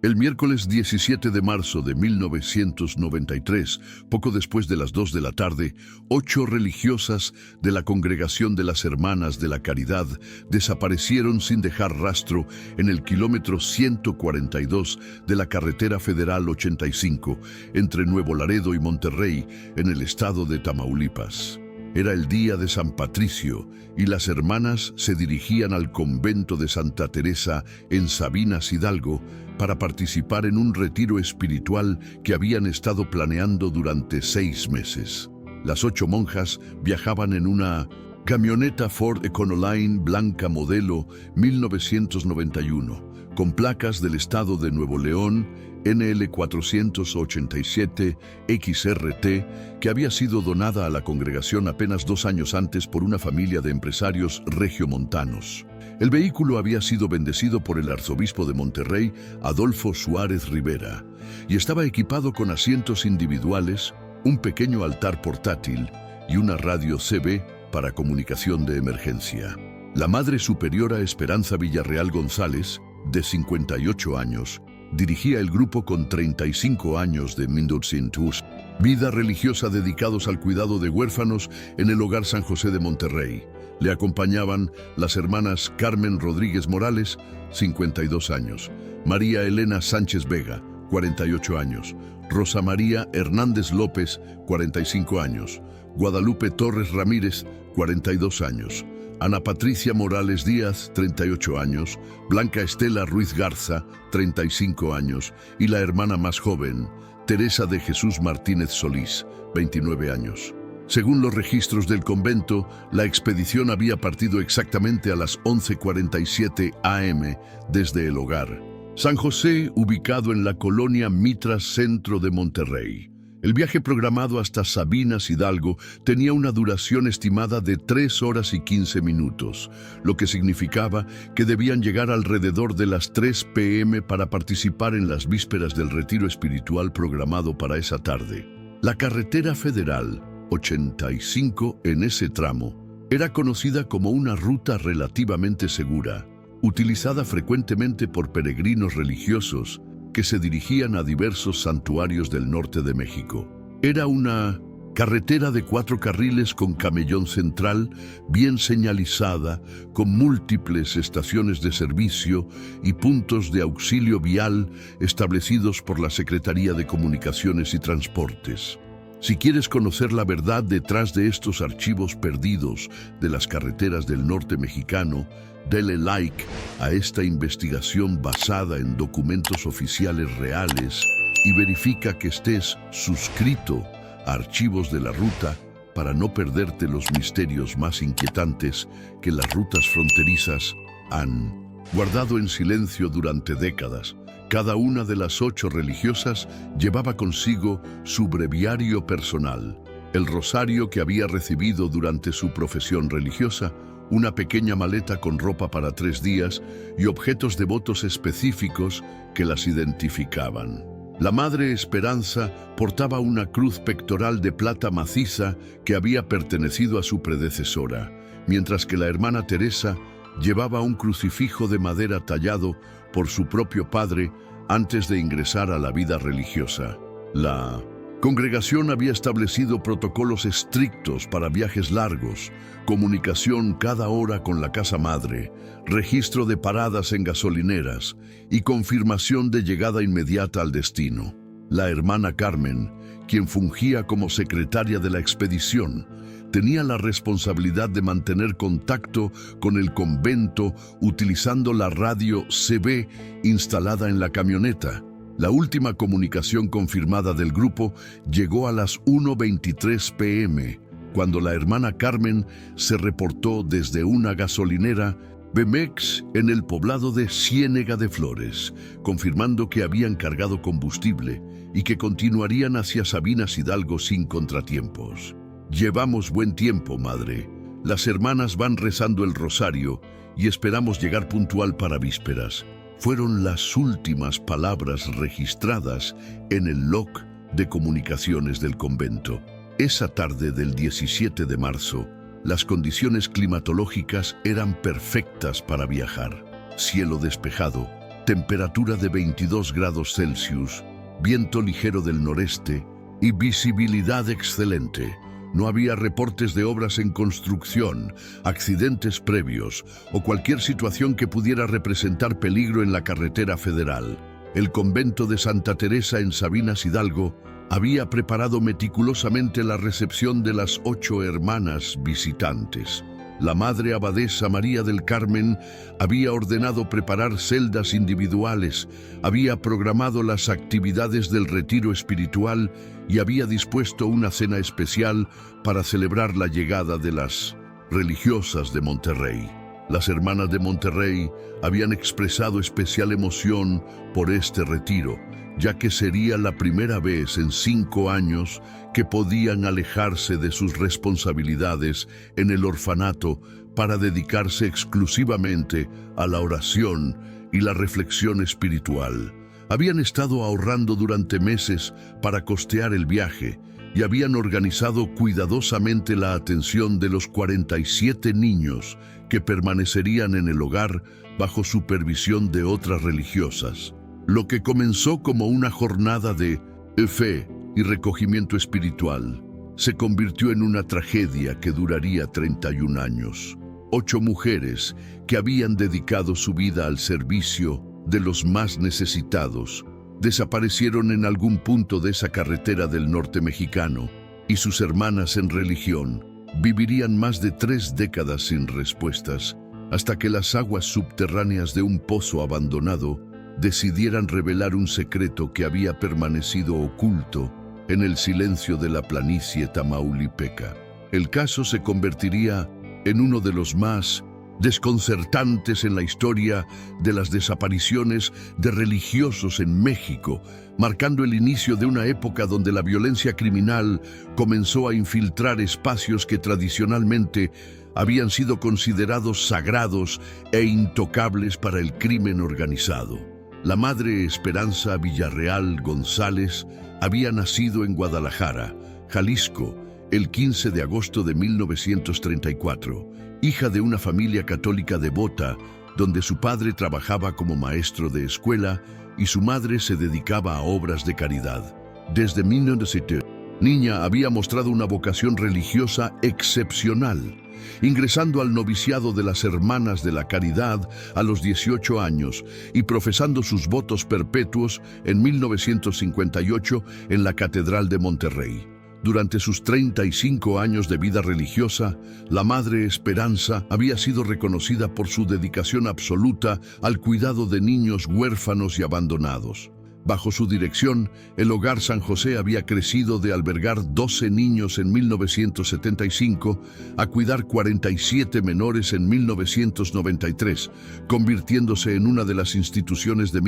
El miércoles 17 de marzo de 1993, poco después de las 2 de la tarde, 8 religiosas de la Congregación de las Hermanas de la Caridad desaparecieron sin dejar rastro en el kilómetro 142 de la carretera federal 85, entre Nuevo Laredo y Monterrey, en el estado de Tamaulipas. Era el día de San Patricio y las hermanas se dirigían al convento de Santa Teresa en Sabinas, Hidalgo, para participar en un retiro espiritual que habían estado planeando durante 6 meses. Las 8 monjas viajaban en una camioneta Ford Econoline blanca modelo 1991, con placas del estado de Nuevo León, NL 487 XRT, que había sido donada a la congregación apenas 2 años antes por una familia de empresarios regiomontanos. El vehículo había sido bendecido por el arzobispo de Monterrey, Adolfo Suárez Rivera, y estaba equipado con asientos individuales, un pequeño altar portátil y una radio CB para comunicación de emergencia. La Madre Superiora Esperanza Villarreal González, de 58 años, dirigía el grupo con 35 años de Mindutzintus, vida religiosa dedicados al cuidado de huérfanos en el Hogar San José de Monterrey. Le acompañaban las hermanas Carmen Rodríguez Morales, 52 años, María Elena Sánchez Vega, 48 años, Rosa María Hernández López, 45 años, Guadalupe Torres Ramírez, 42 años, Ana Patricia Morales Díaz, 38 años, Blanca Estela Ruiz Garza, 35 años, y la hermana más joven, Teresa de Jesús Martínez Solís, 29 años. Según los registros del convento, la expedición había partido exactamente a las 11:47 am desde el Hogar San José, ubicado en la colonia Mitras Centro de Monterrey. El viaje programado hasta Sabinas, Hidalgo, tenía una duración estimada de 3 horas y 15 minutos, lo que significaba que debían llegar alrededor de las 3 p.m. para participar en las vísperas del retiro espiritual programado para esa tarde. La carretera federal 85 en ese tramo era conocida como una ruta relativamente segura, utilizada frecuentemente por peregrinos religiosos que se dirigían a diversos santuarios del norte de México. Era una carretera de 4 carriles con camellón central, bien señalizada, con múltiples estaciones de servicio y puntos de auxilio vial establecidos por la Secretaría de Comunicaciones y Transportes. Si quieres conocer la verdad detrás de estos archivos perdidos de las carreteras del norte mexicano, dale like a esta investigación basada en documentos oficiales reales y verifica que estés suscrito a Archivos de la Ruta para no perderte los misterios más inquietantes que las rutas fronterizas han guardado en silencio durante décadas. Cada una de las 8 religiosas llevaba consigo su breviario personal, el rosario que había recibido durante su profesión religiosa, una pequeña maleta con ropa para 3 días y objetos devotos específicos que las identificaban. La Madre Esperanza portaba una cruz pectoral de plata maciza que había pertenecido a su predecesora, mientras que la hermana Teresa llevaba un crucifijo de madera tallado por su propio padre antes de ingresar a la vida religiosa. La congregación había establecido protocolos estrictos para viajes largos, comunicación cada hora con la casa madre, registro de paradas en gasolineras y confirmación de llegada inmediata al destino. La hermana Carmen, quien fungía como secretaria de la expedición, tenía la responsabilidad de mantener contacto con el convento utilizando la radio CB instalada en la camioneta. La última comunicación confirmada del grupo llegó a las 1:23 p.m., cuando la hermana Carmen se reportó desde una gasolinera Bemex en el poblado de Ciénega de Flores, confirmando que habían cargado combustible y que continuarían hacia Sabinas, Hidalgo sin contratiempos. Llevamos buen tiempo, madre. Las hermanas van rezando el rosario y esperamos llegar puntual para vísperas. Fueron las últimas palabras registradas en el log de comunicaciones del convento. Esa tarde del 17 de marzo, las condiciones climatológicas eran perfectas para viajar. Cielo despejado, temperatura de 22 grados Celsius, viento ligero del noreste y visibilidad excelente. No había reportes de obras en construcción, accidentes previos o cualquier situación que pudiera representar peligro en la carretera federal. El convento de Santa Teresa en Sabinas Hidalgo había preparado meticulosamente la recepción de las 8 hermanas visitantes. La madre abadesa María del Carmen había ordenado preparar celdas individuales, había programado las actividades del retiro espiritual y había dispuesto una cena especial para celebrar la llegada de las religiosas de Monterrey. Las hermanas de Monterrey habían expresado especial emoción por este retiro, ya que sería la primera vez en 5 años que podían alejarse de sus responsabilidades en el orfanato para dedicarse exclusivamente a la oración y la reflexión espiritual. Habían estado ahorrando durante meses para costear el viaje y habían organizado cuidadosamente la atención de los 47 niños que permanecerían en el hogar bajo supervisión de otras religiosas. Lo que comenzó como una jornada de fe y recogimiento espiritual se convirtió en una tragedia que duraría 31 años. 8 mujeres que habían dedicado su vida al servicio de los más necesitados desaparecieron en algún punto de esa carretera del norte mexicano, y sus hermanas en religión vivirían más de 3 décadas sin respuestas, hasta que las aguas subterráneas de un pozo abandonado decidieran revelar un secreto que había permanecido oculto en el silencio de la planicie tamaulipeca. El caso se convertiría en uno de los más desconcertantes en la historia de las desapariciones de religiosos en México, marcando el inicio de una época donde la violencia criminal comenzó a infiltrar espacios que tradicionalmente habían sido considerados sagrados e intocables para el crimen organizado. La madre Esperanza Villarreal González había nacido en Guadalajara, Jalisco, el 15 de agosto de 1934, hija de una familia católica devota, donde su padre trabajaba como maestro de escuela y su madre se dedicaba a obras de caridad. Desde 1970, niña había mostrado una vocación religiosa excepcional, ingresando al noviciado de las Hermanas de la Caridad a los 18 años y profesando sus votos perpetuos en 1958 en la Catedral de Monterrey. Durante sus 35 años de vida religiosa, la Madre Esperanza había sido reconocida por su dedicación absoluta al cuidado de niños huérfanos y abandonados. Bajo su dirección, el Hogar San José había crecido de albergar 12 niños en 1975 a cuidar 47 menores en 1993, convirtiéndose en una de las instituciones de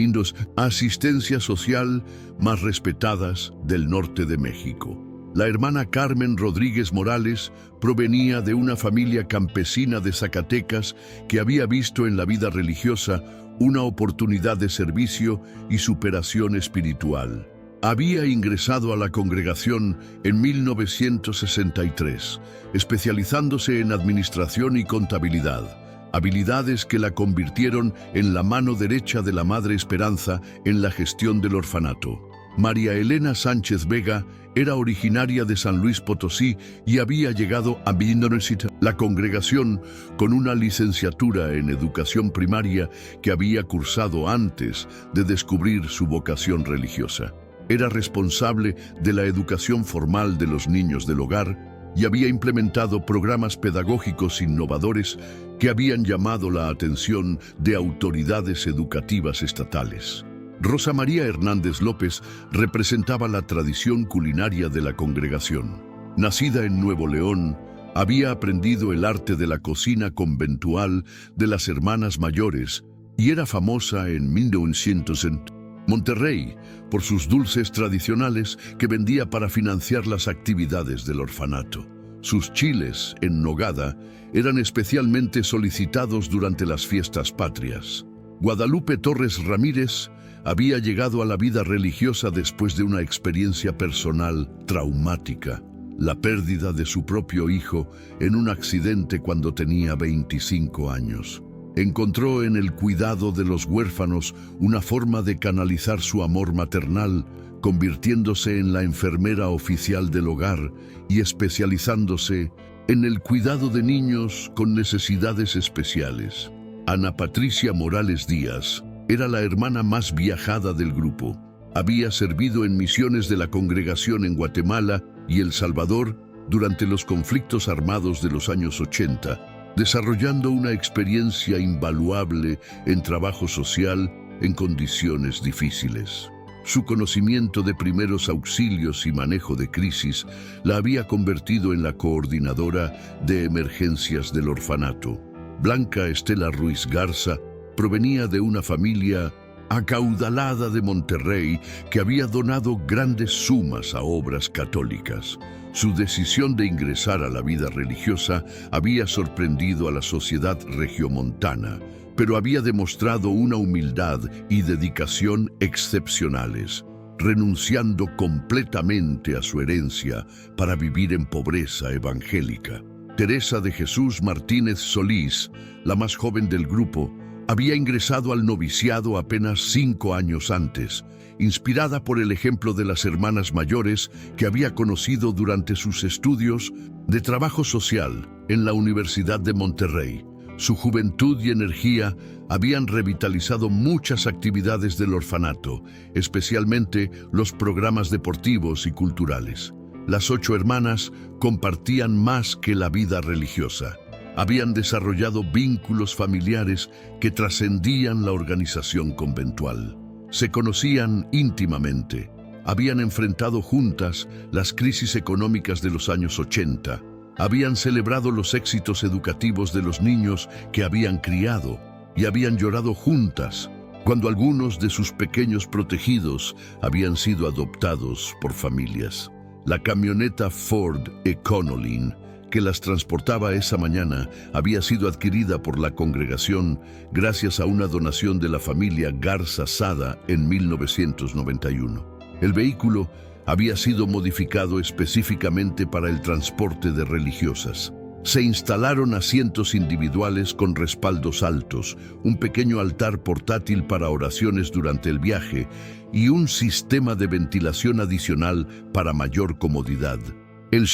asistencia social más respetadas del norte de México. La hermana Carmen Rodríguez Morales provenía de una familia campesina de Zacatecas que había visto en la vida religiosa una oportunidad de servicio y superación espiritual. Había ingresado a la congregación en 1963, especializándose en administración y contabilidad, habilidades que la convirtieron en la mano derecha de la Madre Esperanza en la gestión del orfanato. María Elena Sánchez Vega era originaria de San Luis Potosí y había llegado a la congregación con una licenciatura en educación primaria que había cursado antes de descubrir su vocación religiosa. Era responsable de la educación formal de los niños del hogar y había implementado programas pedagógicos innovadores que habían llamado la atención de autoridades educativas estatales. Rosa María Hernández López representaba la tradición culinaria de la congregación. Nacida en Nuevo León, había aprendido el arte de la cocina conventual de las hermanas mayores y era famosa en 1900 en Monterrey por sus dulces tradicionales que vendía para financiar las actividades del orfanato. Sus chiles en nogada eran especialmente solicitados durante las fiestas patrias. Guadalupe Torres Ramírez había llegado a la vida religiosa después de una experiencia personal traumática, la pérdida de su propio hijo en un accidente cuando tenía 25 años. Encontró en el cuidado de los huérfanos una forma de canalizar su amor maternal, convirtiéndose en la enfermera oficial del hogar y especializándose en el cuidado de niños con necesidades especiales. Ana Patricia Morales Díaz era la hermana más viajada del grupo. Había servido en misiones de la congregación en Guatemala y El Salvador durante los conflictos armados de los años 80, desarrollando una experiencia invaluable en trabajo social en condiciones difíciles. Su conocimiento de primeros auxilios y manejo de crisis la había convertido en la coordinadora de emergencias del orfanato. Blanca Estela Ruiz Garza provenía de una familia acaudalada de Monterrey que había donado grandes sumas a obras católicas. Su decisión de ingresar a la vida religiosa había sorprendido a la sociedad regiomontana, pero había demostrado una humildad y dedicación excepcionales, renunciando completamente a su herencia para vivir en pobreza evangélica. Teresa de Jesús Martínez Solís, la más joven del grupo, había ingresado al noviciado apenas 5 años antes, inspirada por el ejemplo de las hermanas mayores que había conocido durante sus estudios de trabajo social en la Universidad de Monterrey. Su juventud y energía habían revitalizado muchas actividades del orfanato, especialmente los programas deportivos y culturales. Las 8 hermanas compartían más que la vida religiosa. Habían desarrollado vínculos familiares que trascendían la organización conventual. Se conocían íntimamente. Habían enfrentado juntas las crisis económicas de los años 80. Habían celebrado los éxitos educativos de los niños que habían criado y habían llorado juntas cuando algunos de sus pequeños protegidos habían sido adoptados por familias. La camioneta Ford Econoline que las transportaba esa mañana había sido adquirida por la congregación gracias a una donación de la familia Garza Sada en 1991. El vehículo había sido modificado específicamente para el transporte de religiosas. Se instalaron asientos individuales con respaldos altos, un pequeño altar portátil para oraciones durante el viaje y un sistema de ventilación adicional para mayor comodidad. El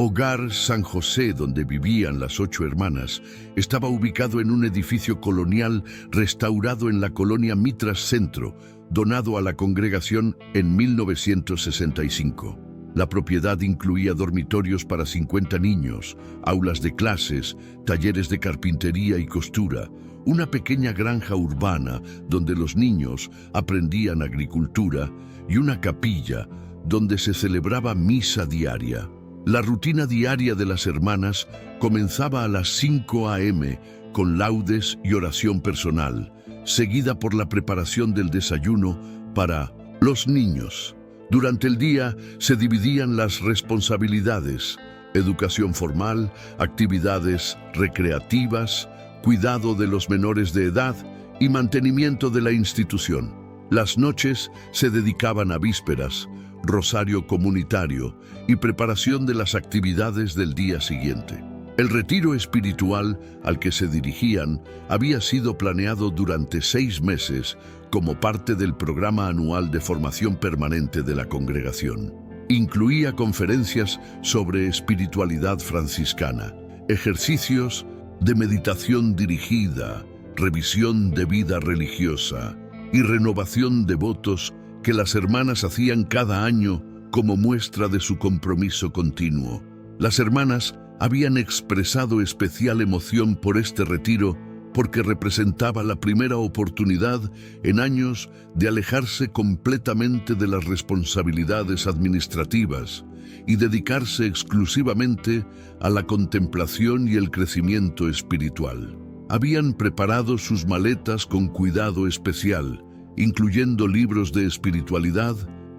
Hogar San José, donde vivían las 8 hermanas, estaba ubicado en un edificio colonial restaurado en la colonia Mitras Centro, donado a la congregación en 1965. La propiedad incluía dormitorios para 50 niños, aulas de clases, talleres de carpintería y costura, una pequeña granja urbana donde los niños aprendían agricultura y una capilla donde se celebraba misa diaria. La rutina diaria de las hermanas comenzaba a las 5 a.m. con laudes y oración personal, seguida por la preparación del desayuno para los niños. Durante el día se dividían las responsabilidades: educación formal, actividades recreativas, cuidado de los menores de edad y mantenimiento de la institución. Las noches se dedicaban a vísperas, rosario comunitario y preparación de las actividades del día siguiente. El retiro espiritual al que se dirigían había sido planeado durante 6 meses como parte del programa anual de formación permanente de la congregación. Incluía conferencias sobre espiritualidad franciscana, ejercicios de meditación dirigida, revisión de vida religiosa y renovación de votos que las hermanas hacían cada año como muestra de su compromiso continuo. Las hermanas habían expresado especial emoción por este retiro porque representaba la primera oportunidad en años de alejarse completamente de las responsabilidades administrativas y dedicarse exclusivamente a la contemplación y el crecimiento espiritual. Habían preparado sus maletas con cuidado especial, incluyendo libros de espiritualidad,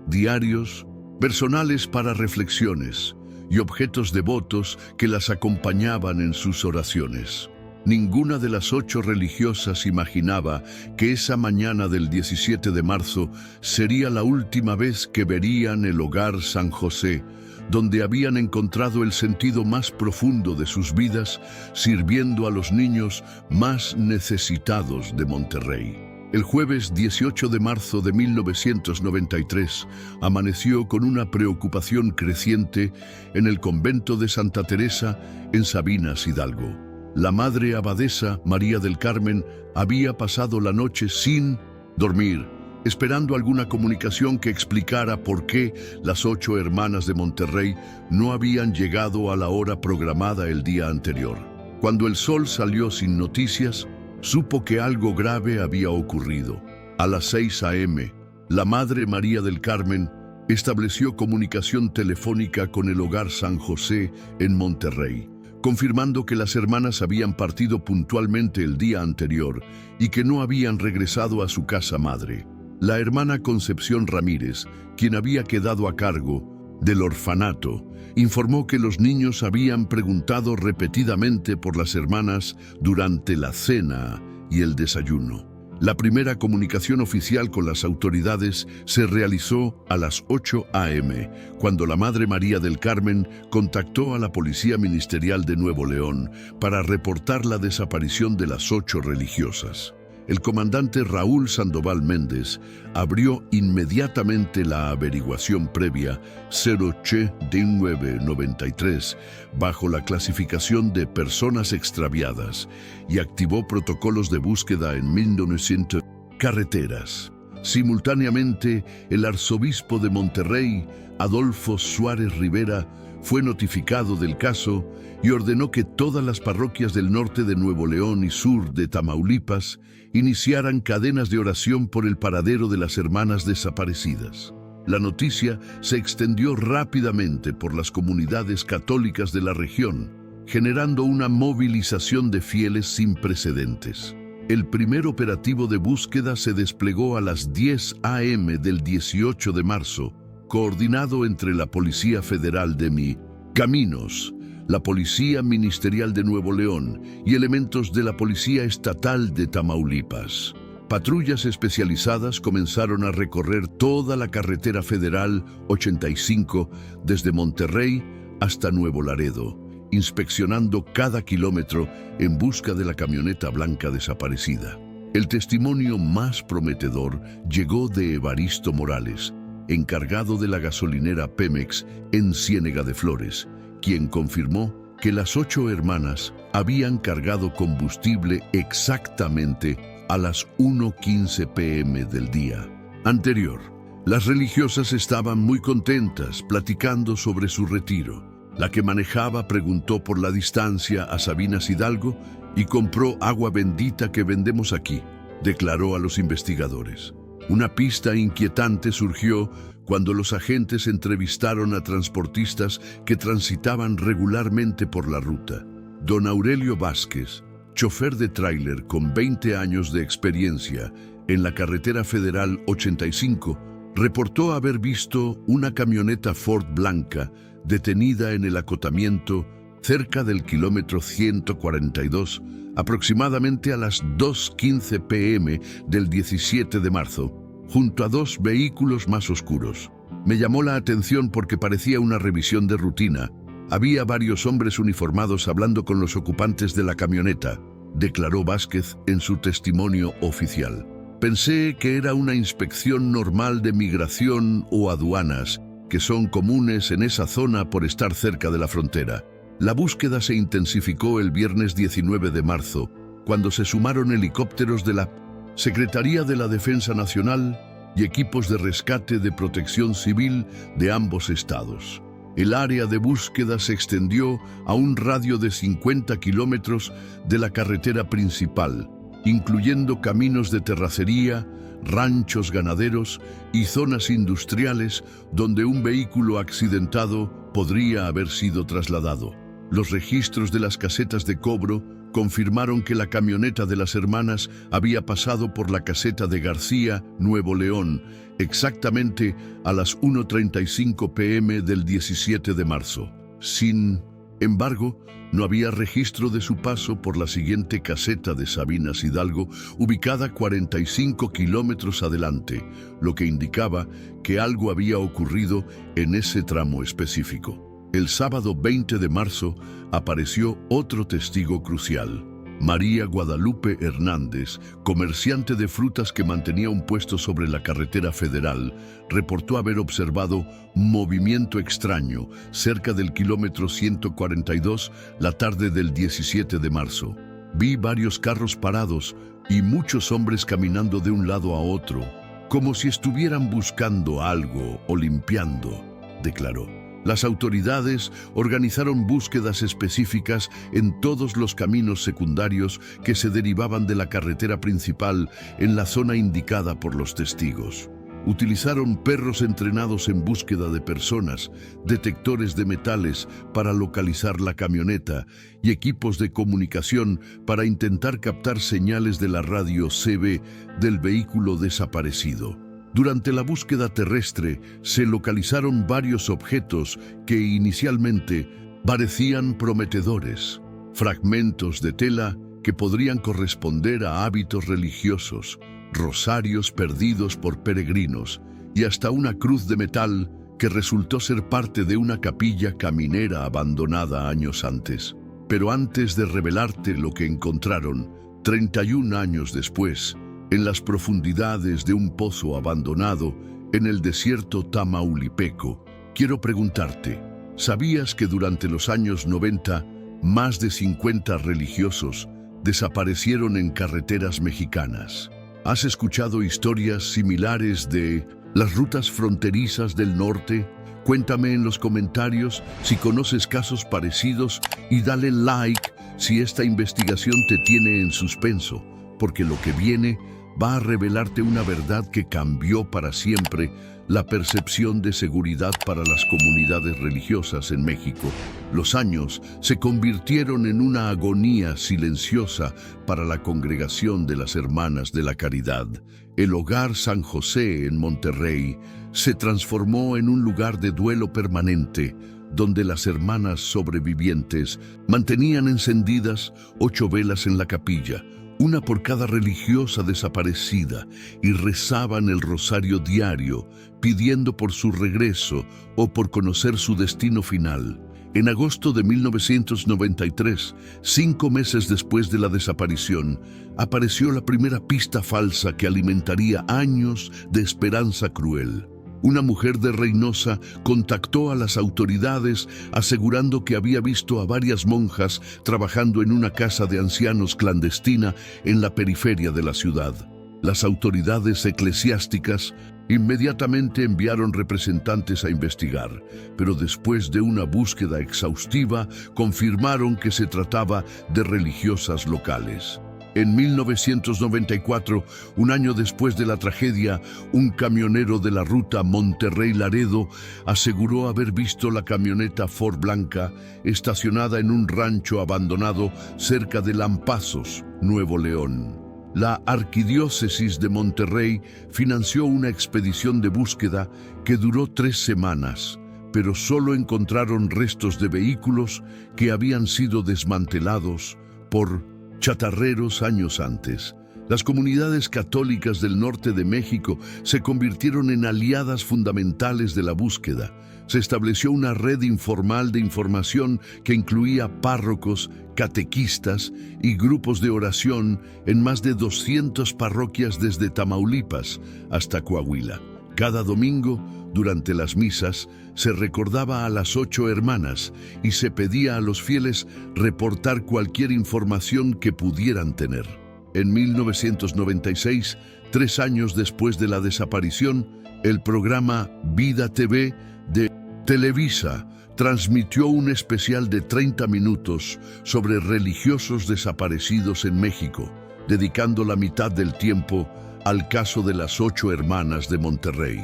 diarios, personales para reflexiones y objetos devotos que las acompañaban en sus oraciones. Ninguna de las 8 religiosas imaginaba que esa mañana del 17 de marzo sería la última vez que verían el Hogar San José, donde habían encontrado el sentido más profundo de sus vidas, sirviendo a los niños más necesitados de Monterrey. El jueves 18 de marzo de 1993 amaneció con una preocupación creciente en el convento de Santa Teresa en Sabinas, Hidalgo. La madre abadesa María del Carmen había pasado la noche sin dormir, esperando alguna comunicación que explicara por qué las 8 hermanas de Monterrey no habían llegado a la hora programada el día anterior. Cuando el sol salió sin noticias, supo que algo grave había ocurrido. A las 6 a.m., la madre María del Carmen estableció comunicación telefónica con el Hogar San José en Monterrey, confirmando que las hermanas habían partido puntualmente el día anterior y que no habían regresado a su casa madre. La hermana Concepción Ramírez, quien había quedado a cargo del orfanato, informó que los niños habían preguntado repetidamente por las hermanas durante la cena y el desayuno. La primera comunicación oficial con las autoridades se realizó a las 8 a.m., cuando la Madre María del Carmen contactó a la Policía Ministerial de Nuevo León para reportar la desaparición de las 8 religiosas. El comandante Raúl Sandoval Méndez abrió inmediatamente la averiguación previa 0Che-1993 bajo la clasificación de personas extraviadas y activó protocolos de búsqueda en 1900 carreteras. Simultáneamente, el arzobispo de Monterrey, Adolfo Suárez Rivera, fue notificado del caso y ordenó que todas las parroquias del norte de Nuevo León y sur de Tamaulipas iniciaran cadenas de oración por el paradero de las hermanas desaparecidas. La noticia se extendió rápidamente por las comunidades católicas de la región, generando una movilización de fieles sin precedentes. El primer operativo de búsqueda se desplegó a las 10 a.m. del 18 de marzo, coordinado entre la Policía Federal de Caminos, la Policía Ministerial de Nuevo León y elementos de la Policía Estatal de Tamaulipas. Patrullas especializadas comenzaron a recorrer toda la carretera federal 85 desde Monterrey hasta Nuevo Laredo, inspeccionando cada kilómetro en busca de la camioneta blanca desaparecida. El testimonio más prometedor llegó de Evaristo Morales, encargado de la gasolinera Pemex en Ciénega de Flores, quien confirmó que las 8 hermanas habían cargado combustible exactamente a las 1:15 p.m. del día anterior. Las religiosas estaban muy contentas platicando sobre su retiro. La que manejaba preguntó por la distancia a Sabinas, Hidalgo, y compró agua bendita que vendemos aquí, declaró a los investigadores. Una pista inquietante surgió cuando los agentes entrevistaron a transportistas que transitaban regularmente por la ruta. Don Aurelio Vázquez, chofer de tráiler con 20 años de experiencia en la carretera federal 85, reportó haber visto una camioneta Ford blanca detenida en el acotamiento cerca del kilómetro 142, aproximadamente a las 2:15 p.m. del 17 de marzo, junto a 2 vehículos más oscuros. Me llamó la atención porque parecía una revisión de rutina. Había varios hombres uniformados hablando con los ocupantes de la camioneta, declaró Vázquez en su testimonio oficial. Pensé que era una inspección normal de migración o aduanas, que son comunes en esa zona por estar cerca de la frontera. La búsqueda se intensificó el viernes 19 de marzo, cuando se sumaron helicópteros de la Secretaría de la Defensa Nacional y equipos de rescate de protección civil de ambos estados. El área de búsqueda se extendió a un radio de 50 kilómetros de la carretera principal, incluyendo caminos de terracería, ranchos ganaderos y zonas industriales donde un vehículo accidentado podría haber sido trasladado. Los registros de las casetas de cobro confirmaron que la camioneta de las hermanas había pasado por la caseta de García, Nuevo León, exactamente a las 1:35 p.m. del 17 de marzo, sin Embargo, no había registro de su paso por la siguiente caseta de Sabinas Hidalgo, ubicada 45 kilómetros adelante, lo que indicaba que algo había ocurrido en ese tramo específico. El sábado 20 de marzo apareció otro testigo crucial. María Guadalupe Hernández, comerciante de frutas que mantenía un puesto sobre la carretera federal, reportó haber observado movimiento extraño cerca del kilómetro 142 la tarde del 17 de marzo. Vi varios carros parados y muchos hombres caminando de un lado a otro, como si estuvieran buscando algo o limpiando, declaró. Las autoridades organizaron búsquedas específicas en todos los caminos secundarios que se derivaban de la carretera principal en la zona indicada por los testigos. Utilizaron perros entrenados en búsqueda de personas, detectores de metales para localizar la camioneta y equipos de comunicación para intentar captar señales de la radio CB del vehículo desaparecido. Durante la búsqueda terrestre se localizaron varios objetos que inicialmente parecían prometedores, fragmentos de tela que podrían corresponder a hábitos religiosos, rosarios perdidos por peregrinos y hasta una cruz de metal que resultó ser parte de una capilla caminera abandonada años antes. Pero antes de revelarte lo que encontraron, 31 años después, en las profundidades de un pozo abandonado en el desierto tamaulipeco, quiero preguntarte, ¿sabías que durante los años 90 más de 50 religiosos desaparecieron en carreteras mexicanas? ¿Has escuchado historias similares de las rutas fronterizas del norte? Cuéntame en los comentarios si conoces casos parecidos y dale like si esta investigación te tiene en suspenso, porque lo que viene va a revelarte una verdad que cambió para siempre la percepción de seguridad para las comunidades religiosas en México. Los años se convirtieron en una agonía silenciosa para la congregación de las Hermanas de la Caridad. El Hogar San José en Monterrey se transformó en un lugar de duelo permanente, donde las hermanas sobrevivientes mantenían encendidas 8 velas en la capilla, una por cada religiosa desaparecida, y rezaban el rosario diario, pidiendo por su regreso o por conocer su destino final. En agosto de 1993, 5 meses después de la desaparición, apareció la primera pista falsa que alimentaría años de esperanza cruel. Una mujer de Reynosa contactó a las autoridades asegurando que había visto a varias monjas trabajando en una casa de ancianos clandestina en la periferia de la ciudad. Las autoridades eclesiásticas inmediatamente enviaron representantes a investigar, pero después de una búsqueda exhaustiva confirmaron que se trataba de religiosas locales. En 1994, un año después de la tragedia, un camionero de la ruta Monterrey-Laredo aseguró haber visto la camioneta Ford blanca estacionada en un rancho abandonado cerca de Lampazos, Nuevo León. La Arquidiócesis de Monterrey financió una expedición de búsqueda que duró 3 semanas, pero solo encontraron restos de vehículos que habían sido desmantelados por chatarreros años antes. Las comunidades católicas del norte de México se convirtieron en aliadas fundamentales de la búsqueda. Se estableció una red informal de información que incluía párrocos, catequistas y grupos de oración en más de 200 parroquias desde Tamaulipas hasta Coahuila. Cada domingo, durante las misas, se recordaba a las 8 hermanas y se pedía a los fieles reportar cualquier información que pudieran tener. En 1996, 3 años después de la desaparición, el programa Vida TV de Televisa transmitió un especial de 30 minutos sobre religiosos desaparecidos en México, dedicando la mitad del tiempo al caso de las 8 hermanas de Monterrey.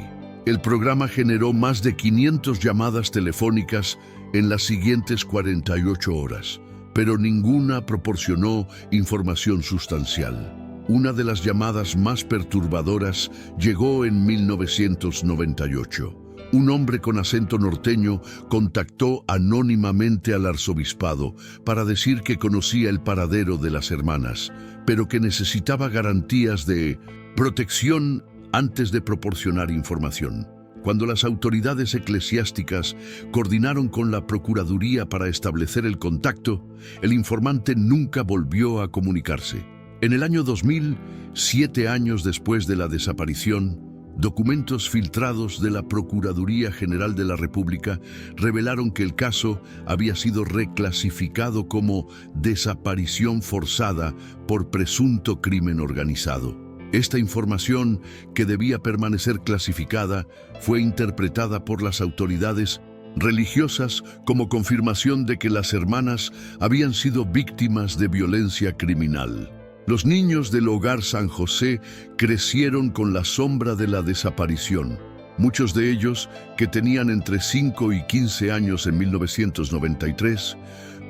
El programa generó más de 500 llamadas telefónicas en las siguientes 48 horas, pero ninguna proporcionó información sustancial. Una de las llamadas más perturbadoras llegó en 1998. un hombre con acento norteño contactó anónimamente al arzobispado para decir que conocía el paradero de las hermanas, pero que necesitaba garantías de protección antes de proporcionar información. Cuando las autoridades eclesiásticas coordinaron con la Procuraduría para establecer el contacto, el informante nunca volvió a comunicarse. En el año 2000, 7 años después de la desaparición, documentos filtrados de la Procuraduría General de la República revelaron que el caso había sido reclasificado como desaparición forzada por presunto crimen organizado. Esta información, que debía permanecer clasificada, fue interpretada por las autoridades religiosas como confirmación de que las hermanas habían sido víctimas de violencia criminal. Los niños del Hogar San José crecieron con la sombra de la desaparición. Muchos de ellos, que tenían entre 5 y 15 años en 1993,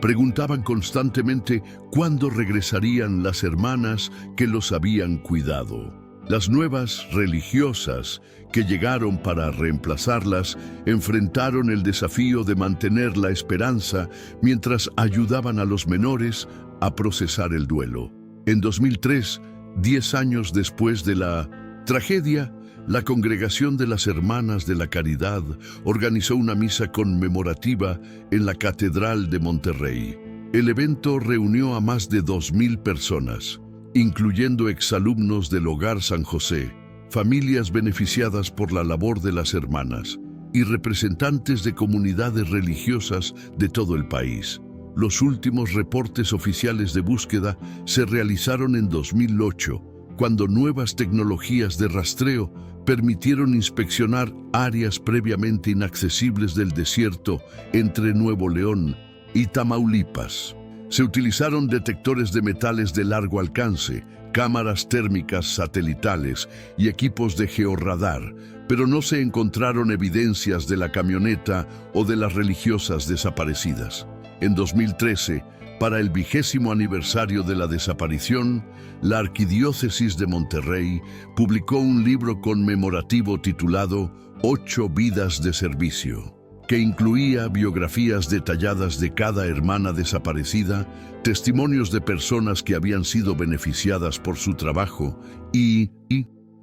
preguntaban constantemente cuándo regresarían las hermanas que los habían cuidado. Las nuevas religiosas que llegaron para reemplazarlas enfrentaron el desafío de mantener la esperanza mientras ayudaban a los menores a procesar el duelo. En 2003, 10 años después de la tragedia, la Congregación de las Hermanas de la Caridad organizó una misa conmemorativa en la Catedral de Monterrey. El evento reunió a más de 2,000 personas, incluyendo exalumnos del Hogar San José, familias beneficiadas por la labor de las hermanas y representantes de comunidades religiosas de todo el país. Los últimos reportes oficiales de búsqueda se realizaron en 2008, cuando nuevas tecnologías de rastreo permitieron inspeccionar áreas previamente inaccesibles del desierto entre Nuevo León y Tamaulipas. Se utilizaron detectores de metales de largo alcance, cámaras térmicas satelitales y equipos de georradar, pero no se encontraron evidencias de la camioneta o de las religiosas desaparecidas. En 2013, para el 20º aniversario de la desaparición, la Arquidiócesis de Monterrey publicó un libro conmemorativo titulado 8 vidas de servicio, que incluía biografías detalladas de cada hermana desaparecida, testimonios de personas que habían sido beneficiadas por su trabajo y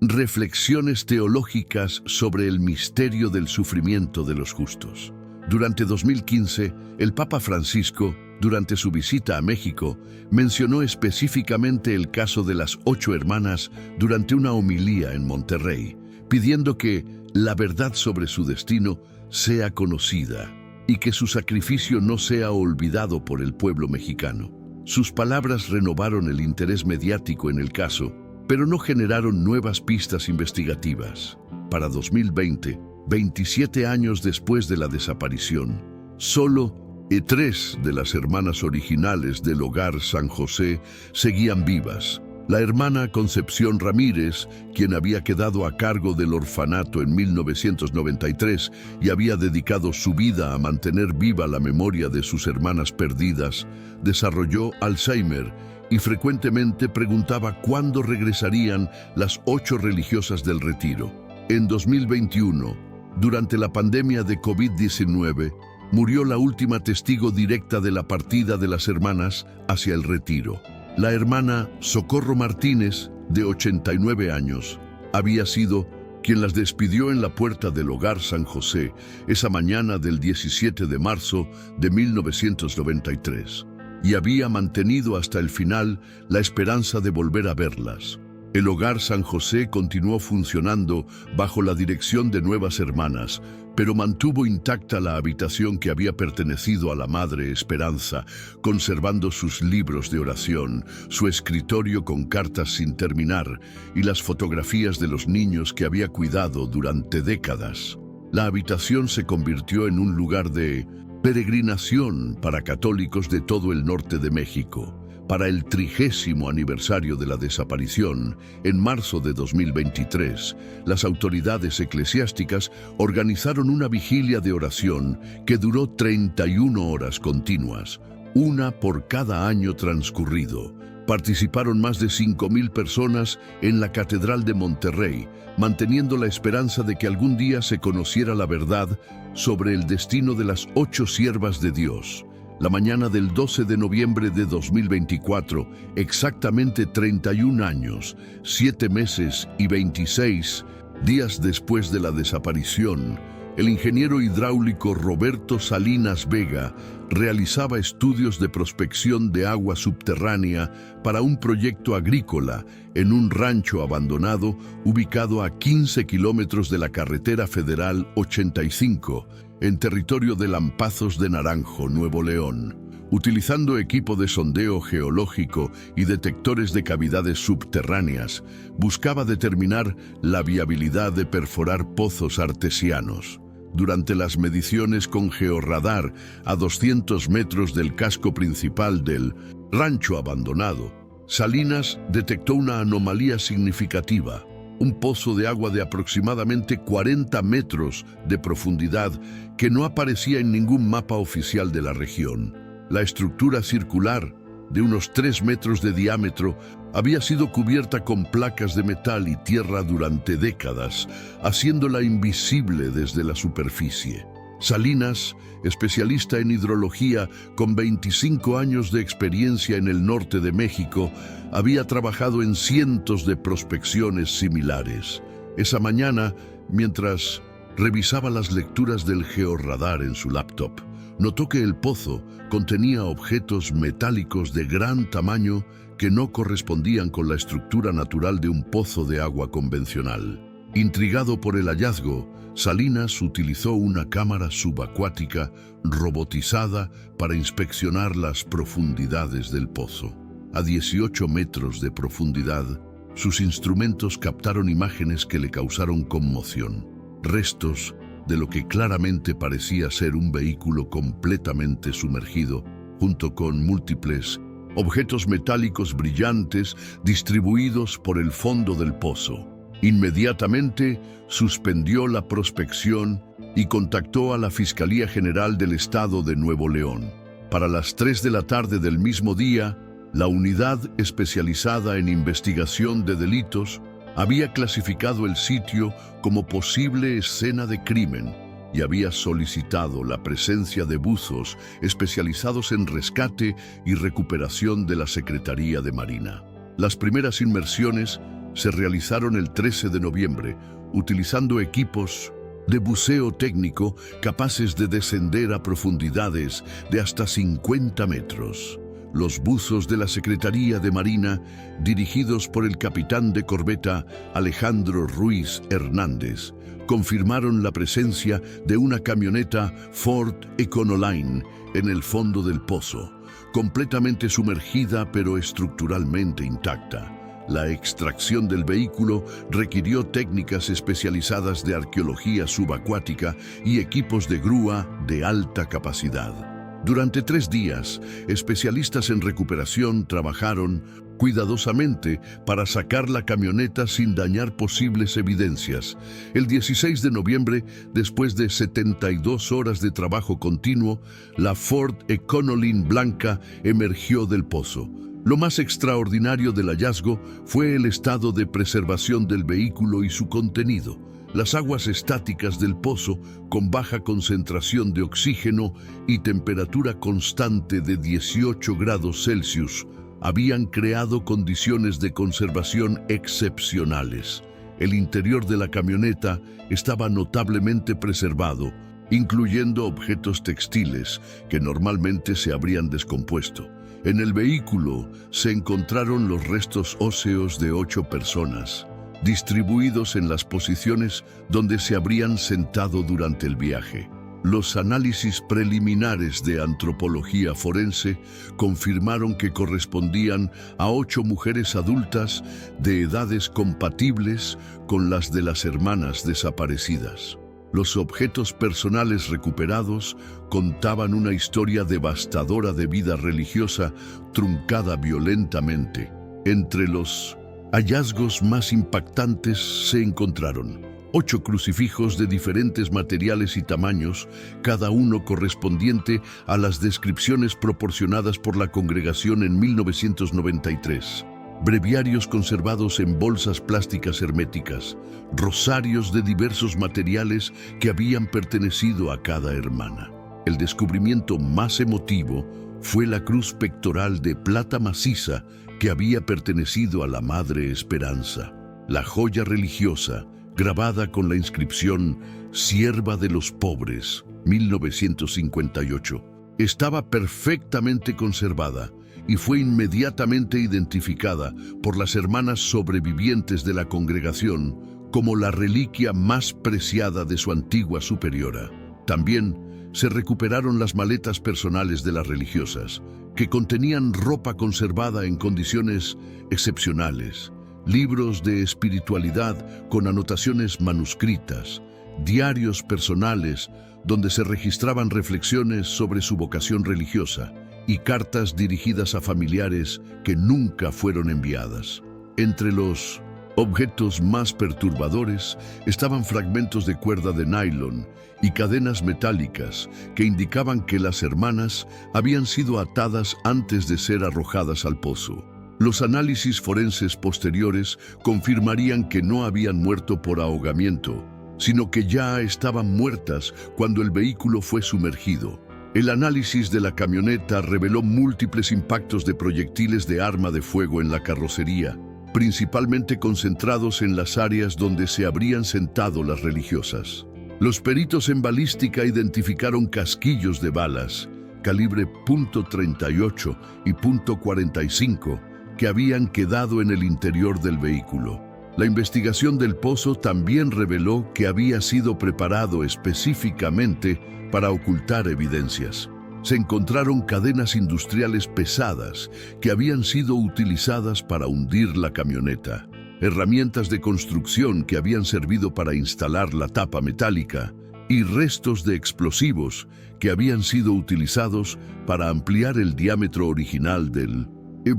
reflexiones teológicas sobre el misterio del sufrimiento de los justos. Durante 2015, el Papa Francisco, durante su visita a México, mencionó específicamente el caso de las 8 hermanas durante una homilía en Monterrey, pidiendo que la verdad sobre su destino sea conocida y que su sacrificio no sea olvidado por el pueblo mexicano. Sus palabras renovaron el interés mediático en el caso, pero no generaron nuevas pistas investigativas. Para 2020, 27 años después de la desaparición, solo 3 de las hermanas originales del Hogar San José seguían vivas. La hermana Concepción Ramírez, quien había quedado a cargo del orfanato en 1993 y había dedicado su vida a mantener viva la memoria de sus hermanas perdidas, desarrolló Alzheimer y frecuentemente preguntaba cuándo regresarían las 8 religiosas del retiro. En 2021, durante la pandemia de COVID-19, murió la última testigo directa de la partida de las hermanas hacia el retiro. La hermana Socorro Martínez, de 89 años, había sido quien las despidió en la puerta del Hogar San José esa mañana del 17 de marzo de 1993, y había mantenido hasta el final la esperanza de volver a verlas. El Hogar San José continuó funcionando bajo la dirección de nuevas hermanas, pero mantuvo intacta la habitación que había pertenecido a la Madre Esperanza, conservando sus libros de oración, su escritorio con cartas sin terminar y las fotografías de los niños que había cuidado durante décadas. La habitación se convirtió en un lugar de peregrinación para católicos de todo el norte de México. Para el 30º aniversario de la desaparición, en marzo de 2023, las autoridades eclesiásticas organizaron una vigilia de oración que duró 31 horas continuas, una por cada año transcurrido, Participaron más de 5.000 personas en la Catedral de Monterrey, manteniendo la esperanza de que algún día se conociera la verdad sobre el destino de las 8 siervas de Dios. La mañana del 12 de noviembre de 2024, exactamente 31 años, 7 meses y 26 días después de la desaparición, el ingeniero hidráulico Roberto Salinas Vega realizaba estudios de prospección de agua subterránea para un proyecto agrícola en un rancho abandonado ubicado a 15 kilómetros de la carretera federal 85, en territorio de Lampazos de Naranjo, Nuevo León. Utilizando equipo de sondeo geológico y detectores de cavidades subterráneas, buscaba determinar la viabilidad de perforar pozos artesianos. Durante las mediciones con georradar a 200 metros del casco principal del rancho abandonado, Salinas detectó una anomalía significativa: un pozo de agua de aproximadamente 40 metros de profundidad que no aparecía en ningún mapa oficial de la región. La estructura circular, de unos 3 metros de diámetro, había sido cubierta con placas de metal y tierra durante décadas, haciéndola invisible desde la superficie. Salinas, especialista en hidrología con 25 años de experiencia en el norte de México, había trabajado en cientos de prospecciones similares. Esa mañana, mientras revisaba las lecturas del georradar en su laptop, notó que el pozo contenía objetos metálicos de gran tamaño que no correspondían con la estructura natural de un pozo de agua convencional. Intrigado por el hallazgo, Salinas utilizó una cámara subacuática robotizada para inspeccionar las profundidades del pozo. A 18 metros de profundidad, sus instrumentos captaron imágenes que le causaron conmoción. Restos de lo que claramente parecía ser un vehículo completamente sumergido, junto con múltiples objetos metálicos brillantes distribuidos por el fondo del pozo. Inmediatamente suspendió la prospección y contactó a la Fiscalía General del Estado de Nuevo León. Para las 3 de la tarde del mismo día, la unidad especializada en investigación de delitos había clasificado el sitio como posible escena de crimen y había solicitado la presencia de buzos especializados en rescate y recuperación de la Secretaría de Marina. Las primeras inmersiones se realizaron el 13 de noviembre, utilizando equipos de buceo técnico capaces de descender a profundidades de hasta 50 metros. Los buzos de la Secretaría de Marina, dirigidos por el capitán de corbeta Alejandro Ruiz Hernández, confirmaron la presencia de una camioneta Ford Econoline en el fondo del pozo, completamente sumergida pero estructuralmente intacta. La extracción del vehículo requirió técnicas especializadas de arqueología subacuática y equipos de grúa de alta capacidad. Durante 3 días, especialistas en recuperación trabajaron cuidadosamente para sacar la camioneta sin dañar posibles evidencias. El 16 de noviembre, después de 72 horas de trabajo continuo, la Ford Econoline blanca emergió del pozo. Lo más extraordinario del hallazgo fue el estado de preservación del vehículo y su contenido. Las aguas estáticas del pozo, con baja concentración de oxígeno y temperatura constante de 18 grados Celsius, habían creado condiciones de conservación excepcionales. El interior de la camioneta estaba notablemente preservado, incluyendo objetos textiles que normalmente se habrían descompuesto. En el vehículo se encontraron los restos óseos de 8 personas, distribuidos en las posiciones donde se habrían sentado durante el viaje. Los análisis preliminares de antropología forense confirmaron que correspondían a 8 mujeres adultas de edades compatibles con las de las hermanas desaparecidas. Los objetos personales recuperados contaban una historia devastadora de vida religiosa truncada violentamente. Entre los hallazgos más impactantes se encontraron 8 crucifijos de diferentes materiales y tamaños, cada uno correspondiente a las descripciones proporcionadas por la congregación en 1993. Breviarios conservados en bolsas plásticas herméticas, rosarios de diversos materiales que habían pertenecido a cada hermana. El descubrimiento más emotivo fue la cruz pectoral de plata maciza que había pertenecido a la Madre Esperanza. La joya religiosa, grabada con la inscripción Sierva de los Pobres, 1958, estaba perfectamente conservada y fue inmediatamente identificada por las hermanas sobrevivientes de la congregación como la reliquia más preciada de su antigua superiora. También se recuperaron las maletas personales de las religiosas, que contenían ropa conservada en condiciones excepcionales, libros de espiritualidad con anotaciones manuscritas, diarios personales donde se registraban reflexiones sobre su vocación religiosa y cartas dirigidas a familiares que nunca fueron enviadas. Entre los objetos más perturbadores estaban fragmentos de cuerda de nylon y cadenas metálicas que indicaban que las hermanas habían sido atadas antes de ser arrojadas al pozo. Los análisis forenses posteriores confirmarían que no habían muerto por ahogamiento, sino que ya estaban muertas cuando el vehículo fue sumergido. El análisis de la camioneta reveló múltiples impactos de proyectiles de arma de fuego en la carrocería, principalmente concentrados en las áreas donde se habrían sentado las religiosas. Los peritos en balística identificaron casquillos de balas, calibre .38 y .45, que habían quedado en el interior del vehículo. La investigación del pozo también reveló que había sido preparado específicamente para ocultar evidencias. Se encontraron cadenas industriales pesadas que habían sido utilizadas para hundir la camioneta, herramientas de construcción que habían servido para instalar la tapa metálica y restos de explosivos que habían sido utilizados para ampliar el diámetro original del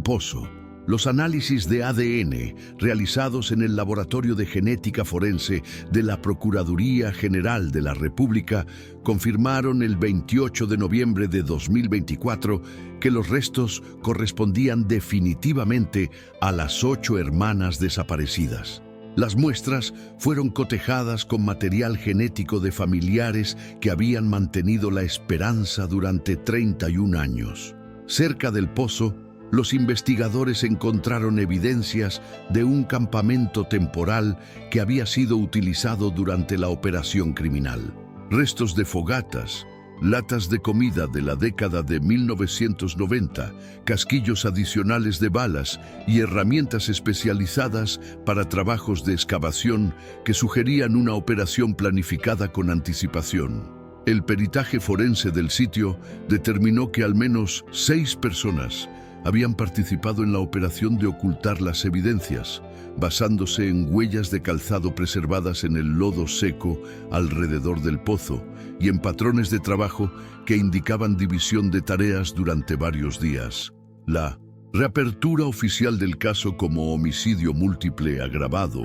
pozo. Los análisis de ADN realizados en el Laboratorio de Genética Forense de la Procuraduría General de la República confirmaron el 28 de noviembre de 2024 que los restos correspondían definitivamente a las 8 hermanas desaparecidas. Las muestras fueron cotejadas con material genético de familiares que habían mantenido la esperanza durante 31 años. Cerca del pozo, los investigadores encontraron evidencias de un campamento temporal que había sido utilizado durante la operación criminal. Restos de fogatas, latas de comida de la década de 1990, casquillos adicionales de balas y herramientas especializadas para trabajos de excavación que sugerían una operación planificada con anticipación. El peritaje forense del sitio determinó que al menos 6 personas habían participado en la operación de ocultar las evidencias, basándose en huellas de calzado preservadas en el lodo seco alrededor del pozo y en patrones de trabajo que indicaban división de tareas durante varios días. La reapertura oficial del caso como homicidio múltiple agravado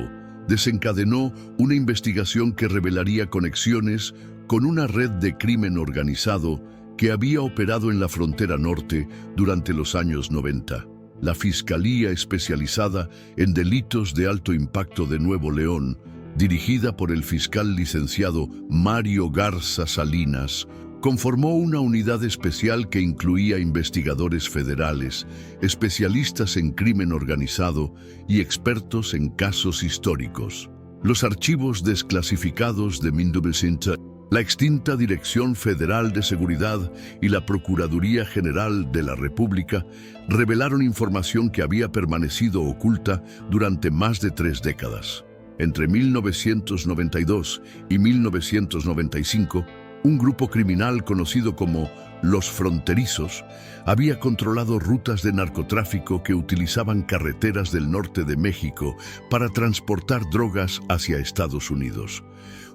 desencadenó una investigación que revelaría conexiones con una red de crimen organizado que había operado en la frontera norte durante los años 90. La Fiscalía Especializada en Delitos de Alto Impacto de Nuevo León, dirigida por el fiscal licenciado Mario Garza Salinas, conformó una unidad especial que incluía investigadores federales, especialistas en crimen organizado y expertos en casos históricos. Los archivos desclasificados de 1900, la extinta Dirección Federal de Seguridad y la Procuraduría General de la República revelaron información que había permanecido oculta durante más de 3 décadas. Entre 1992 y 1995, un grupo criminal conocido como Los Fronterizos había controlado rutas de narcotráfico que utilizaban carreteras del norte de México para transportar drogas hacia Estados Unidos.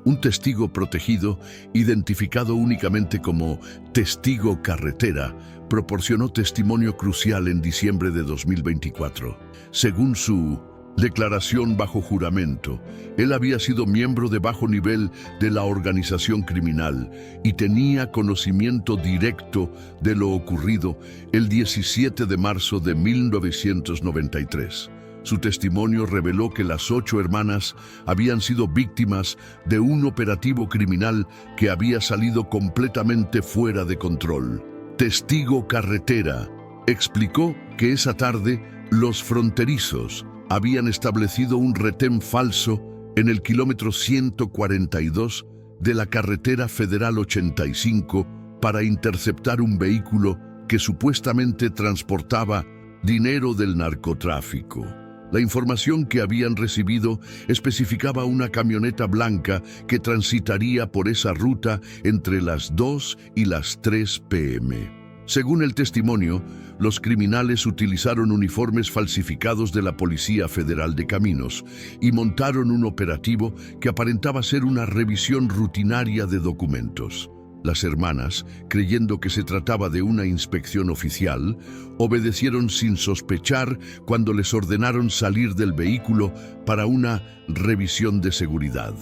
Un testigo protegido, identificado únicamente como testigo carretera, proporcionó testimonio crucial en diciembre de 2024. Según su Declaración bajo juramento. Él había sido miembro de bajo nivel de la organización criminal y tenía conocimiento directo de lo ocurrido el 17 de marzo de 1993. Su testimonio reveló que las 8 hermanas habían sido víctimas de un operativo criminal que había salido completamente fuera de control. Testigo Carretera explicó que esa tarde los fronterizos habían establecido un retén falso en el kilómetro 142 de la carretera federal 85 para interceptar un vehículo que supuestamente transportaba dinero del narcotráfico. La información que habían recibido especificaba una camioneta blanca que transitaría por esa ruta entre las 2 y las 3 p.m. Según el testimonio, los criminales utilizaron uniformes falsificados de la Policía Federal de Caminos y montaron un operativo que aparentaba ser una revisión rutinaria de documentos. Las hermanas, creyendo que se trataba de una inspección oficial, obedecieron sin sospechar cuando les ordenaron salir del vehículo para una revisión de seguridad.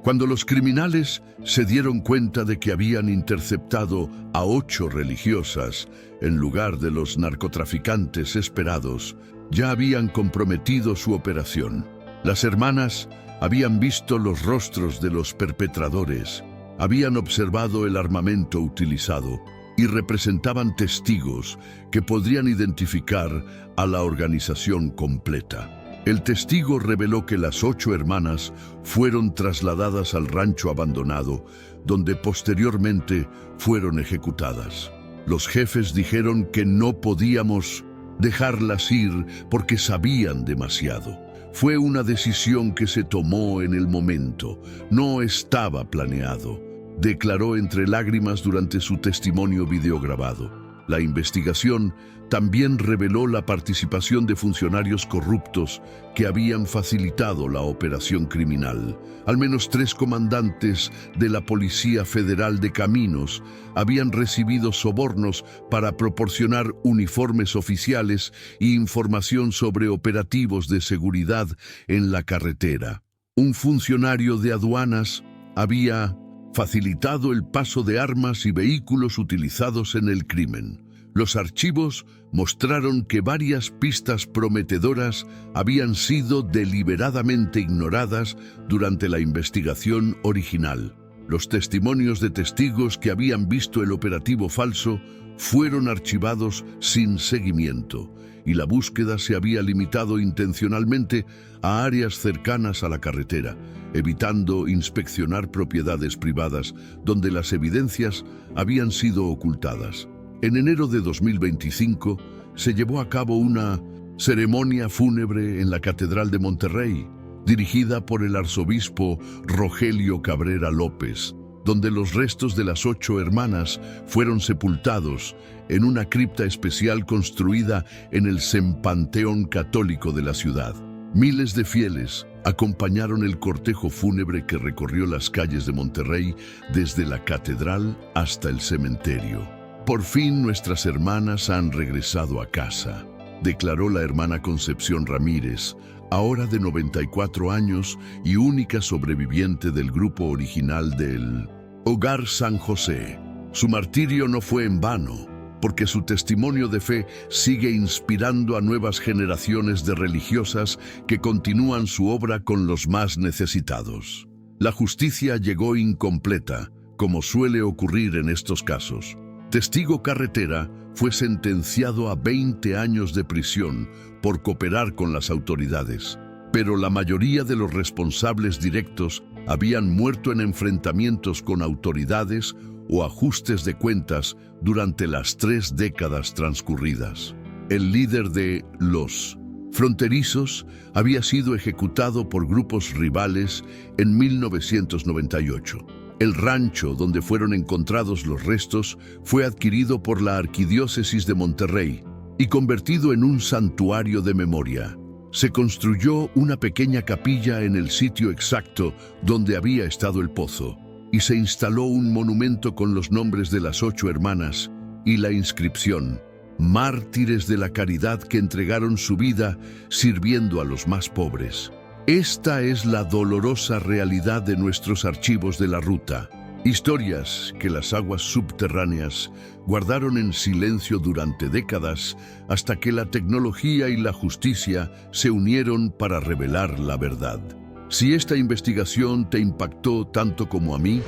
Cuando los criminales se dieron cuenta de que habían interceptado a 8 religiosas en lugar de los narcotraficantes esperados, ya habían comprometido su operación. Las hermanas habían visto los rostros de los perpetradores, habían observado el armamento utilizado y representaban testigos que podrían identificar a la organización completa. El testigo reveló que las 8 hermanas fueron trasladadas al rancho abandonado, donde posteriormente fueron ejecutadas. Los jefes dijeron que no podíamos dejarlas ir porque sabían demasiado. Fue una decisión que se tomó en el momento, no estaba planeado, declaró entre lágrimas durante su testimonio videograbado. La investigación también reveló la participación de funcionarios corruptos que habían facilitado la operación criminal. Al menos 3 comandantes de la Policía Federal de Caminos habían recibido sobornos para proporcionar uniformes oficiales e información sobre operativos de seguridad en la carretera. Un funcionario de aduanas había facilitado el paso de armas y vehículos utilizados en el crimen. Los archivos mostraron que varias pistas prometedoras habían sido deliberadamente ignoradas durante la investigación original. Los testimonios de testigos que habían visto el operativo falso fueron archivados sin seguimiento, y la búsqueda se había limitado intencionalmente a áreas cercanas a la carretera, evitando inspeccionar propiedades privadas donde las evidencias habían sido ocultadas. En enero de 2025 se llevó a cabo una ceremonia fúnebre en la Catedral de Monterrey, dirigida por el arzobispo Rogelio Cabrera López, donde los restos de las 8 hermanas fueron sepultados en una cripta especial construida en el Sempanteón Católico de la ciudad. Miles de fieles acompañaron el cortejo fúnebre que recorrió las calles de Monterrey desde la catedral hasta el cementerio. Por fin nuestras hermanas han regresado a casa, declaró la hermana Concepción Ramírez, ahora de 94 años y única sobreviviente del grupo original del Hogar San José. Su martirio no fue en vano, porque su testimonio de fe sigue inspirando a nuevas generaciones de religiosas que continúan su obra con los más necesitados. La justicia llegó incompleta, como suele ocurrir en estos casos. Testigo Carretera fue sentenciado a 20 años de prisión por cooperar con las autoridades, pero la mayoría de los responsables directos habían muerto en enfrentamientos con autoridades o ajustes de cuentas durante las 3 décadas transcurridas. El líder de los fronterizos había sido ejecutado por grupos rivales en 1998. El rancho donde fueron encontrados los restos fue adquirido por la Arquidiócesis de Monterrey y convertido en un santuario de memoria. Se construyó una pequeña capilla en el sitio exacto donde había estado el pozo y se instaló un monumento con los nombres de las 8 hermanas y la inscripción: mártires de la caridad que entregaron su vida sirviendo a los más pobres. Esta es la dolorosa realidad de nuestros archivos de la ruta. Historias que las aguas subterráneas guardaron en silencio durante décadas hasta que la tecnología y la justicia se unieron para revelar la verdad. Si esta investigación te impactó tanto como a mí,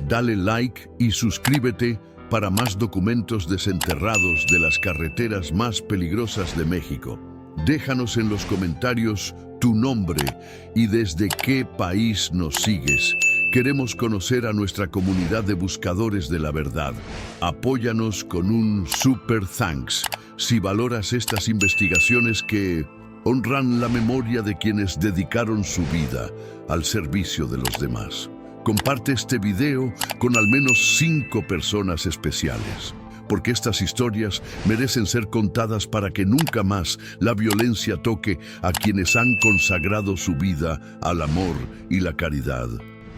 dale like y suscríbete para más documentos desenterrados de las carreteras más peligrosas de México. Déjanos en los comentarios tu nombre y desde qué país nos sigues. Queremos conocer a nuestra comunidad de buscadores de la verdad. Apóyanos con un super thanks si valoras estas investigaciones que honran la memoria de quienes dedicaron su vida al servicio de los demás. Comparte este video con al menos 5 personas especiales, porque estas historias merecen ser contadas para que nunca más la violencia toque a quienes han consagrado su vida al amor y la caridad.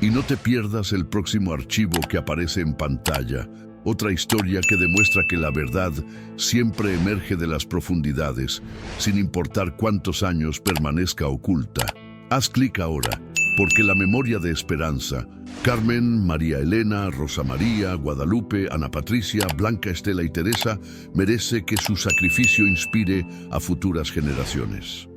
Y no te pierdas el próximo archivo que aparece en pantalla, otra historia que demuestra que la verdad siempre emerge de las profundidades, sin importar cuántos años permanezca oculta. Haz clic ahora, porque la memoria de Esperanza, Carmen, María Elena, Rosa María, Guadalupe, Ana Patricia, Blanca Estela y Teresa merece que su sacrificio inspire a futuras generaciones.